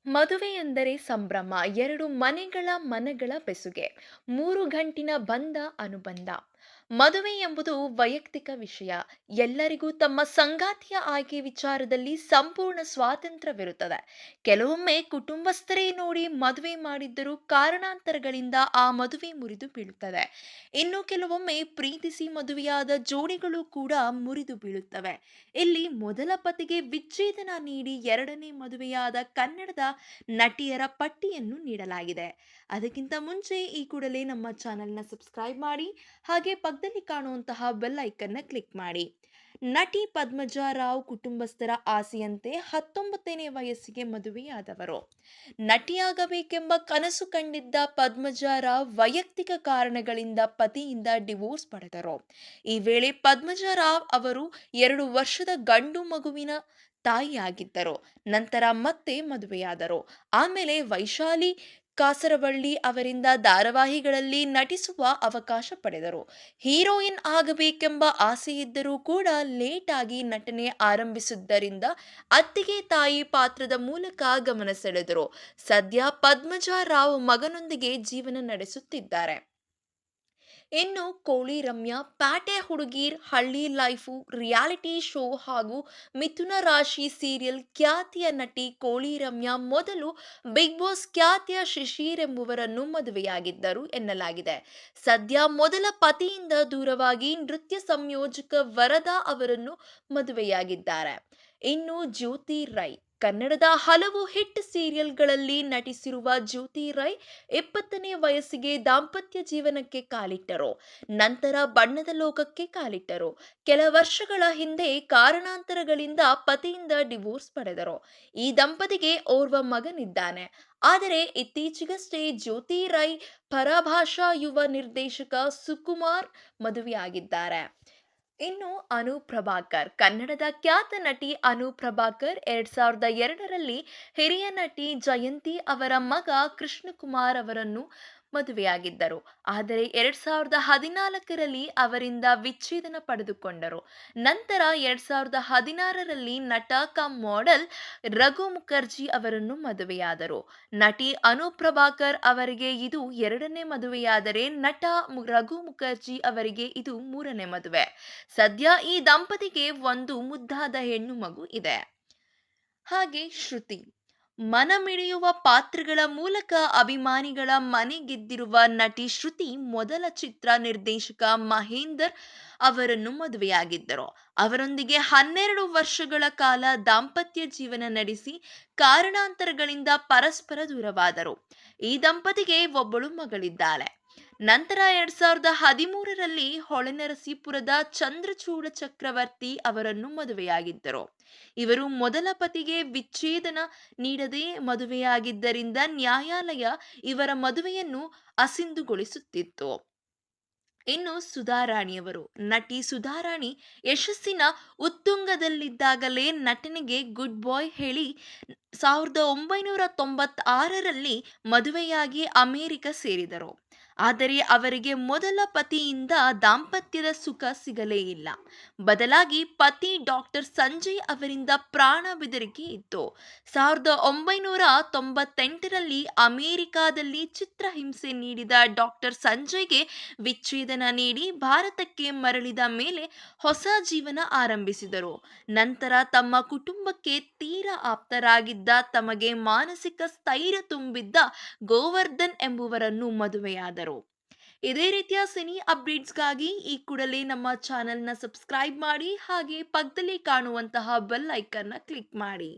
ಮದುವೆ ಎಂದರೆ ಸಂಭ್ರಮ, ಎರಡು ಮನೆಗಳ ಮನಗಳ ಬೆಸುಗೆ, ಮೂರು ಗಂಟಿನ ಬಂಧ ಅನುಬಂಧ. ಮದುವೆ ಎಂಬುದು ವೈಯಕ್ತಿಕ ವಿಷಯ. ಎಲ್ಲರಿಗೂ ತಮ್ಮ ಸಂಗಾತಿಯ ಆಯ್ಕೆ ವಿಚಾರದಲ್ಲಿ ಸಂಪೂರ್ಣ ಸ್ವಾತಂತ್ರ್ಯವಿರುತ್ತದೆ. ಕೆಲವೊಮ್ಮೆ ಕುಟುಂಬಸ್ಥರೇ ನೋಡಿ ಮದುವೆ ಮಾಡಿದ್ದರೂ ಕಾರಣಾಂತರಗಳಿಂದ ಆ ಮದುವೆ ಮುರಿದು ಬೀಳುತ್ತದೆ. ಇನ್ನು ಕೆಲವೊಮ್ಮೆ ಪ್ರೀತಿಸಿ ಮದುವೆಯಾದ ಜೋಡಿಗಳು ಕೂಡ ಮುರಿದು ಬೀಳುತ್ತವೆ. ಇಲ್ಲಿ ಮೊದಲ ಪತಿಗೆ ವಿಚ್ಛೇದನ ನೀಡಿ ಎರಡನೇ ಮದುವೆಯಾದ ಕನ್ನಡದ ನಟಿಯರ ಪಟ್ಟಿಯನ್ನು ನೀಡಲಾಗಿದೆ. ಅದಕ್ಕಿಂತ ಮುಂಚೆ ಈ ಕೂಡಲೇ ನಮ್ಮ ಚಾನೆಲ್ನ ಸಬ್ಸ್ಕ್ರೈಬ್ ಮಾಡಿ, ಹಾಗೆ ಪಕ್ಕದಲ್ಲಿ ಕಾಣುವಂತಹ ಬೆಲ್ ಐಕನ್ನ ಕ್ಲಿಕ್ ಮಾಡಿ. ನಟಿ ಪದ್ಮಜಾ ರಾವ್ ಕುಟುಂಬಸ್ಥರ ಆಸೆಯಂತೆ 19ನೇ ವಯಸ್ಸಿಗೆ ಮದುವೆಯಾದವರು. ನಟಿಯಾಗಬೇಕೆಂಬ ಕನಸು ಕಂಡಿದ್ದ ಪದ್ಮಜಾ ರಾವ್ ವೈಯಕ್ತಿಕ ಕಾರಣಗಳಿಂದ ಪತಿಯಿಂದ ಡಿವೋರ್ಸ್ ಪಡೆದರು. ಈ ವೇಳೆ ಪದ್ಮಜಾ ರಾವ್ ಅವರು 2 ವರ್ಷದ ಗಂಡು ಮಗುವಿನ ತಾಯಿಯಾಗಿದ್ದರು. ನಂತರ ಮತ್ತೆ ಮದುವೆಯಾದರು. ಆಮೇಲೆ ವೈಶಾಲಿ ಕಾಸರವಳ್ಳಿ ಅವರಿಂದ ಧಾರಾವಾಹಿಗಳಲ್ಲಿ ನಟಿಸುವ ಅವಕಾಶ ಪಡೆದರು. ಹೀರೋಯಿನ್ ಆಗಬೇಕೆಂಬ ಆಸೆಯಿದ್ದರೂ ಕೂಡ ಲೇಟ್ ಆಗಿ ನಟನೆ ಆರಂಭಿಸಿದ್ದರಿಂದ ಅತ್ತಿಗೆ ತಾಯಿ ಪಾತ್ರದ ಮೂಲಕ ಗಮನ ಸೆಳೆದರು. ಸದ್ಯ ಪದ್ಮಜಾ ರಾವ್ ಮಗನೊಂದಿಗೆ ಜೀವನ ನಡೆಸುತ್ತಿದ್ದಾರೆ. ಇನ್ನು ಕೋಳಿ ರಮ್ಯಾ, ಪ್ಯಾಟೆ ಹುಡುಗೀರ್, ಹಳ್ಳಿ ಲೈಫು, ರಿಯಾಲಿಟಿ ಶೋ ಹಾಗೂ ಮಿಥುನ ರಾಶಿ ಸೀರಿಯಲ್ ಖ್ಯಾತಿಯ ನಟಿ ಕೋಳಿ ರಮ್ಯಾ ಮೊದಲು ಬಿಗ್ ಬಾಸ್ ಖ್ಯಾತಿಯ ಶಿಶಿರ್ ಎಂಬುವರನ್ನು ಮದುವೆಯಾಗಿದ್ದರು ಎನ್ನಲಾಗಿದೆ. ಸದ್ಯ ಮೊದಲ ಪತಿಯಿಂದ ದೂರವಾಗಿ ನೃತ್ಯ ಸಂಯೋಜಕ ವರದಾ ಅವರನ್ನು ಮದುವೆಯಾಗಿದ್ದಾರೆ. ಇನ್ನು ಜ್ಯೋತಿ ರೈ, ಕನ್ನಡದ ಹಲವು ಹಿಟ್ ಸೀರಿಯಲ್ಗಳಲ್ಲಿ ನಟಿಸಿರುವ ಜ್ಯೋತಿ ರೈ 20ನೇ ವಯಸ್ಸಿಗೆ ದಾಂಪತ್ಯ ಜೀವನಕ್ಕೆ ಕಾಲಿಟ್ಟರು. ನಂತರ ಬಣ್ಣದ ಲೋಕಕ್ಕೆ ಕಾಲಿಟ್ಟರು. ಕೆಲ ವರ್ಷಗಳ ಹಿಂದೆ ಕಾರಣಾಂತರಗಳಿಂದ ಪತಿಯಿಂದ ಡಿವೋರ್ಸ್ ಪಡೆದರು. ಈ ದಂಪತಿಗೆ ಓರ್ವ ಮಗನಿದ್ದಾನೆ. ಆದರೆ ಇತ್ತೀಚೆಗಷ್ಟೇ ಜ್ಯೋತಿ ರೈ ಪರಭಾಷಾ ಯುವ ನಿರ್ದೇಶಕ ಸುಕುಮಾರ್ ಮದುವೆಯಾಗಿದ್ದಾರೆ. ಇನ್ನು ಅನು ಪ್ರಭಾಕರ್, ಕನ್ನಡದ ಖ್ಯಾತ ನಟಿ ಅನು ಪ್ರಭಾಕರ್ 2002ರಲ್ಲಿ ಹಿರಿಯ ನಟಿ ಜಯಂತಿ ಅವರ ಮಗ ಕೃಷ್ಣಕುಮಾರ್ ಅವರನ್ನು ಮದುವೆಯಾಗಿದ್ದರು. ಆದರೆ 2014ರಲ್ಲಿ ಅವರಿಂದ ವಿಚ್ಛೇದನ ಪಡೆದುಕೊಂಡರು. ನಂತರ 2016ರಲ್ಲಿ ನಟ ಕಮ್ ಮಾಡೆಲ್ ರಘು ಮುಖರ್ಜಿ ಅವರನ್ನು ಮದುವೆಯಾದರು. ನಟಿ ಅನು ಪ್ರಭಾಕರ್ ಅವರಿಗೆ ಇದು 2ನೇ ಮದುವೆಯಾದರೆ ನಟ ರಘು ಮುಖರ್ಜಿ ಅವರಿಗೆ ಇದು 3ನೇ ಮದುವೆ. ಸದ್ಯ ಈ ದಂಪತಿಗೆ ಒಂದು ಮುದ್ದಾದ ಹೆಣ್ಣು ಮಗು ಇದೆ. ಹಾಗೆ ಶ್ರುತಿ, ಮನಮಿಡಿಯುವ ಪಾತ್ರಗಳ ಮೂಲಕ ಅಭಿಮಾನಿಗಳ ಮನೆ ಗೆದ್ದಿರುವ ನಟಿ ಶ್ರುತಿ ಮೊದಲ ಚಿತ್ರ ನಿರ್ದೇಶಕ ಮಹೇಂದರ್ ಅವರನ್ನು ಮದುವೆಯಾಗಿದ್ದರು. ಅವರೊಂದಿಗೆ 12 ವರ್ಷಗಳ ಕಾಲ ದಾಂಪತ್ಯ ಜೀವನ ನಡೆಸಿ ಕಾರಣಾಂತರಗಳಿಂದ ಪರಸ್ಪರ ದೂರವಾದರು. ಈ ದಂಪತಿಗೆ ಒಬ್ಬಳು ಮಗಳಿದ್ದಾಳೆ. ನಂತರ 2013ರಲ್ಲಿ ಹೊಳೆನರಸೀಪುರದ ಚಂದ್ರಚೂಡ ಚಕ್ರವರ್ತಿ ಅವರನ್ನು ಮದುವೆಯಾಗಿದ್ದರು. ಇವರು ಮೊದಲ ಪತಿಗೆ ವಿಚ್ಛೇದನ ನೀಡದೆ ಮದುವೆಯಾಗಿದ್ದರಿಂದ ನ್ಯಾಯಾಲಯ ಇವರ ಮದುವೆಯನ್ನು ಅಸಿಂಧುಗೊಳಿಸುತ್ತಿತ್ತು. ಇನ್ನು ಸುಧಾರಾಣಿಯವರು, ನಟಿ ಸುಧಾರಾಣಿ ಯಶಸ್ಸಿನ ಉತ್ತುಂಗದಲ್ಲಿದ್ದಾಗಲೇ ನಟನೆಗೆ ಗುಡ್ ಬಾಯ್ ಹೇಳಿ 1996ರಲ್ಲಿ ಮದುವೆಯಾಗಿ ಅಮೆರಿಕ ಸೇರಿದರು. ಆದರೆ ಅವರಿಗೆ ಮೊದಲ ಪತಿಯಿಂದ ದಾಂಪತ್ಯದ ಸುಖ ಸಿಗಲೇ ಇಲ್ಲ. ಬದಲಾಗಿ ಪತಿ ಡಾಕ್ಟರ್ ಸಂಜಯ್ ಅವರಿಂದ ಪ್ರಾಣ ಬೆದರಿಕೆ ಇತ್ತು. 1998ರಲ್ಲಿ ಅಮೆರಿಕಾದಲ್ಲಿ ಚಿತ್ರಹಿಂಸೆ ನೀಡಿದ ಡಾಕ್ಟರ್ ಸಂಜಯ್ಗೆ ವಿಚ್ಛೇದನ ನೀಡಿ ಭಾರತಕ್ಕೆ ಮರಳಿದ ಮೇಲೆ ಹೊಸ ಜೀವನ ಆರಂಭಿಸಿದರು. ನಂತರ ತಮ್ಮ ಕುಟುಂಬಕ್ಕೆ ತೀರಾ ಆಪ್ತರಾಗಿದ್ದ, ತಮಗೆ ಮಾನಸಿಕ ಸ್ಥೈರ್ಯ ತುಂಬಿದ್ದ ಗೋವರ್ಧನ್ ಎಂಬುವರನ್ನು ಮದುವೆಯಾದರು. ಇದೇ ರೀತಿಯ ಸಿನಿ ಅಪ್ಡೇಟ್ಸ್ಗಾಗಿ ಈ ಕೂಡಲೇ ನಮ್ಮ ಚಾನೆಲ್ನ ಸಬ್ಸ್ಕ್ರೈಬ್ ಮಾಡಿ, ಹಾಗೆ ಪಕ್ಕದಲ್ಲಿ ಕಾಣುವಂತಹ ಬೆಲ್ ಐಕನ್ನ ಕ್ಲಿಕ್ ಮಾಡಿ.